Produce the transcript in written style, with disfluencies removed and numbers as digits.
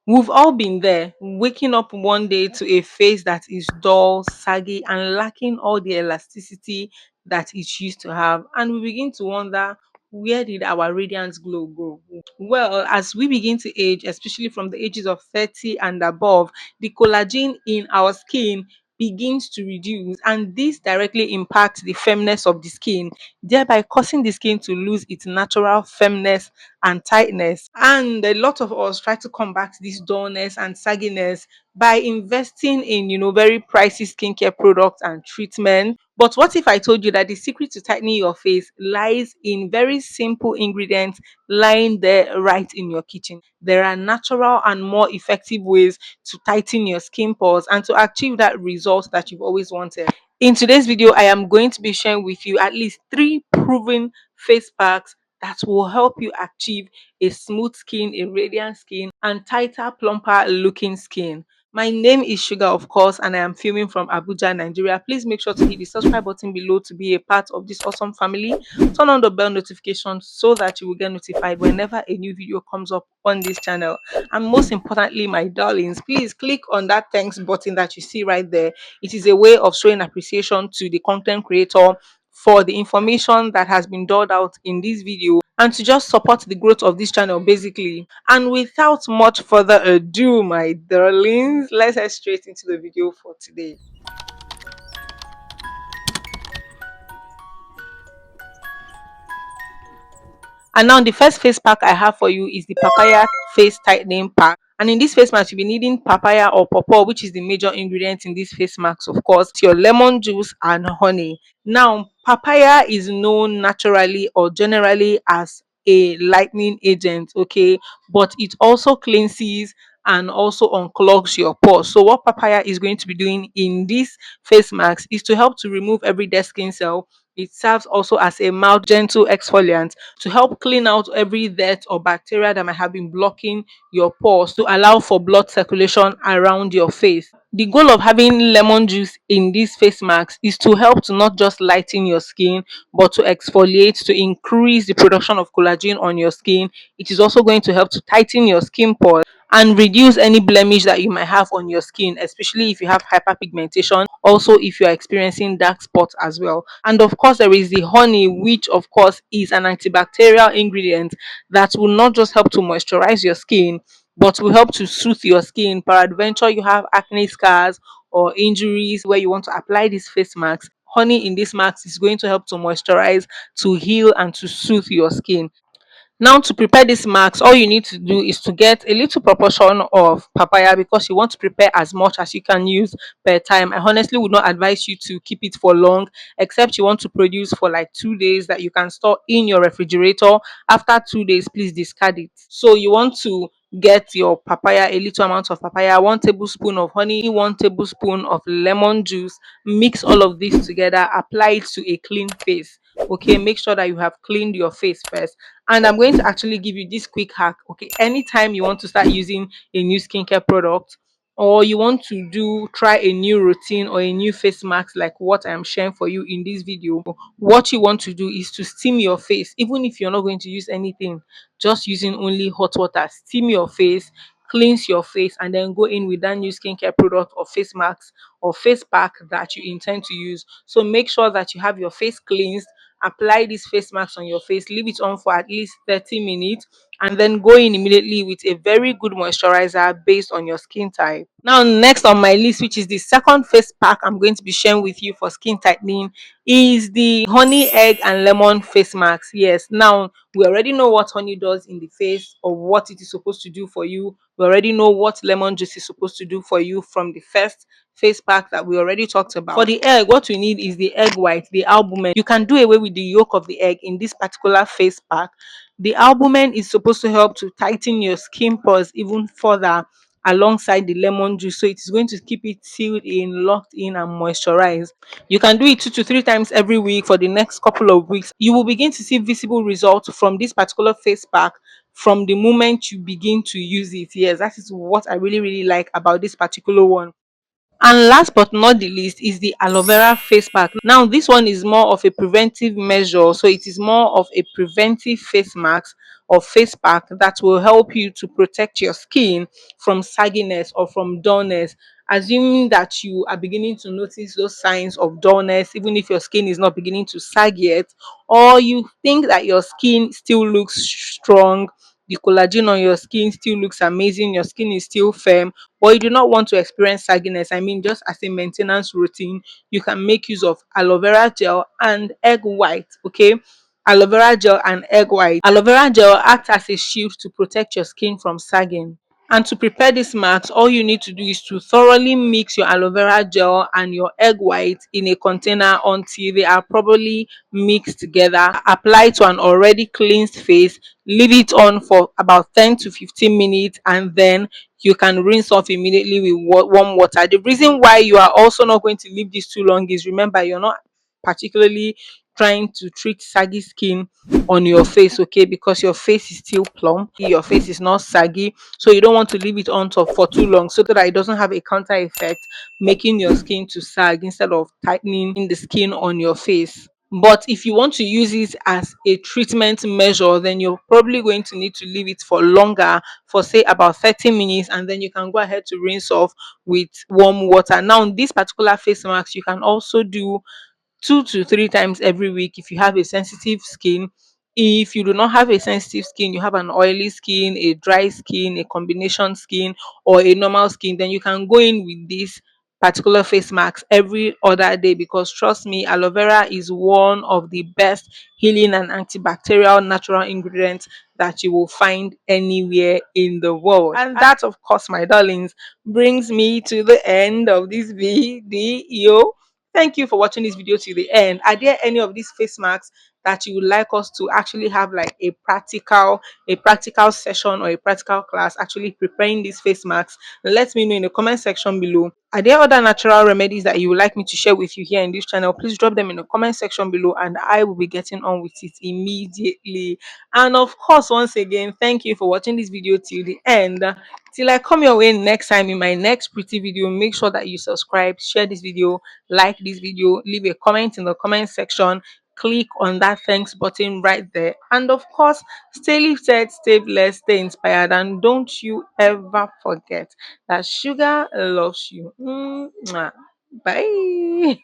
We've all been there, waking up one day to a face that is dull, saggy, and lacking all the elasticity that it used to have. And we begin to wonder, where did our radiant glow go? Well, as we begin to age, especially from the ages of 30 and above, the collagen in our skin begins to reduce, and this directly impacts the firmness of the skin, thereby causing the skin to lose its natural firmness and tightness. And a lot of us try to combat this dullness and sagginess by investing in, very pricey skincare products and treatment. But what if I told you that the secret to tightening your face lies in very simple ingredients lying there right in your kitchen? There are natural and more effective ways to tighten your skin pores and to achieve that result that you've always wanted. In today's video, I am going to be sharing with you at least three proven face packs that will help you achieve a smooth skin, a radiant skin, and tighter, plumper looking skin. My name is Sugar, of course, and I am filming from Abuja, Nigeria. Please make sure to hit the subscribe button below to be a part of this awesome family. Turn on the bell notification so that you will get notified whenever a new video comes up on this channel. And most importantly, my darlings, please click on that thanks button that you see right there. It is a way of showing appreciation to the content creator for the information that has been doled out in this video and to just support the growth of this channel basically. And without much further ado, my darlings, let's head straight into the video for today. And now the first face pack I have for you is the papaya face tightening pack. And in this face mask, you'll be needing papaya or pawpaw, which is the major ingredient in this face mask, of course, your lemon juice and honey. Now, papaya is known naturally or generally as a lightening agent, okay, but it also cleanses and also unclogs your pores. So, what papaya is going to be doing in this face mask is to help to remove every dead skin cell. It serves also as a mild, gentle exfoliant to help clean out every dirt or bacteria that might have been blocking your pores to allow for blood circulation around your face. The goal of having lemon juice in these face masks is to help to not just lighten your skin but to exfoliate, to increase the production of collagen on your skin. It is also going to help to tighten your skin pores and reduce any blemish that you might have on your skin, especially if you have hyperpigmentation, also if you are experiencing dark spots as well. And of course, there is the honey, which of course is an antibacterial ingredient that will not just help to moisturize your skin but will help to soothe your skin. Peradventure, you have acne scars or injuries where you want to apply this face mask. Honey in this mask is going to help to moisturize, to heal, and to soothe your skin. Now, to prepare this mask, all you need to do is to get a little proportion of papaya because you want to prepare as much as you can use per time. I honestly would not advise you to keep it for long, except you want to produce for like 2 days that you can store in your refrigerator. After 2 days, please discard it. So you want to get your papaya, a little amount of papaya, 1 tablespoon of honey, 1 tablespoon of lemon juice. Mix all of this together, apply it to a clean face. Okay, make sure that you have cleaned your face first. And I'm going to actually give you this quick hack. Okay, anytime you want to start using a new skincare product, or you want to try a new routine or a new face mask like what I'm sharing for you in this video, what you want to do is to steam your face. Even if you're not going to use anything, just using only hot water, steam your face, cleanse your face, and then go in with that new skincare product or face mask or face pack that you intend to use. So make sure that you have your face cleansed. Apply this face mask on your face, leave it on for at least 30 minutes, and then go in immediately with a very good moisturizer based on your skin type. Now, next on my list, which is the second face pack I'm going to be sharing with you for skin tightening, is the honey, egg, and lemon face mask. Yes, now we already know what honey does in the face or what it is supposed to do for you. We already know what lemon juice is supposed to do for you from the first face pack that we already talked about. For the egg, what we need is the egg white, the albumin. You can do away with the yolk of the egg in this particular face pack. The albumin is supposed to help to tighten your skin pores even further alongside the lemon juice, so it is going to keep it sealed in, locked in, and moisturized. You can do it 2 to 3 times every week for the next couple of weeks. You will begin to see visible results from this particular face pack from the moment you begin to use it. Yes, that is what I really like about this particular one. And last but not the least is the aloe vera face pack. Now, this one is more of a preventive measure, so it is more of a preventive face mask of face pack that will help you to protect your skin from sagginess or from dullness. Assuming that you are beginning to notice those signs of dullness, even if your skin is not beginning to sag yet, or you think that your skin still looks strong, the collagen on your skin still looks amazing, your skin is still firm, but you do not want to experience sagginess. I mean, just as a maintenance routine, you can make use of aloe vera gel and egg white. Okay, aloe vera gel and egg white. Aloe vera gel acts as a shield to protect your skin from sagging. And to prepare this mask, all you need to do is to thoroughly mix your aloe vera gel and your egg white in a container until they are properly mixed together. Apply to an already cleansed face, leave it on for about 10 to 15 minutes, and then you can rinse off immediately with warm water. The reason why you are also not going to leave this too long is, remember, you're not particularly trying to treat saggy skin on your face, okay, because your face is still plump, your face is not saggy, so you don't want to leave it on top for too long so that it doesn't have a counter effect, making your skin to sag instead of tightening the skin on your face. But if you want to use it as a treatment measure, then you're probably going to need to leave it for longer, for say about 30 minutes, and then you can go ahead to rinse off with warm water. Now, this particular face mask you can also do 2 to 3 times every week if you have a sensitive skin. If you do not have a sensitive skin, you have an oily skin, a dry skin, a combination skin, or a normal skin, then you can go in with this particular face mask every other day, because trust me, aloe vera is one of the best healing and antibacterial natural ingredients that you will find anywhere in the world. And that, of course, my darlings, brings me to the end of this video. Thank you for watching this video to the end. Are there any of these face masks that you would like us to actually have like a practical session or a practical class actually preparing these face masks? Let me know in the comment section below. Are there other natural remedies that you would like me to share with you here in this channel? Please drop them in the comment section below and I will be getting on with it immediately. And of course, once again, thank you for watching this video till the end. Till I come your way next time in my next pretty video, make sure that you subscribe, share this video, like this video, leave a comment in the comment section, click on that thanks button right there, and of course, stay lifted, stay blessed, stay inspired, and don't you ever forget that sugar loves you. Mwah. Bye.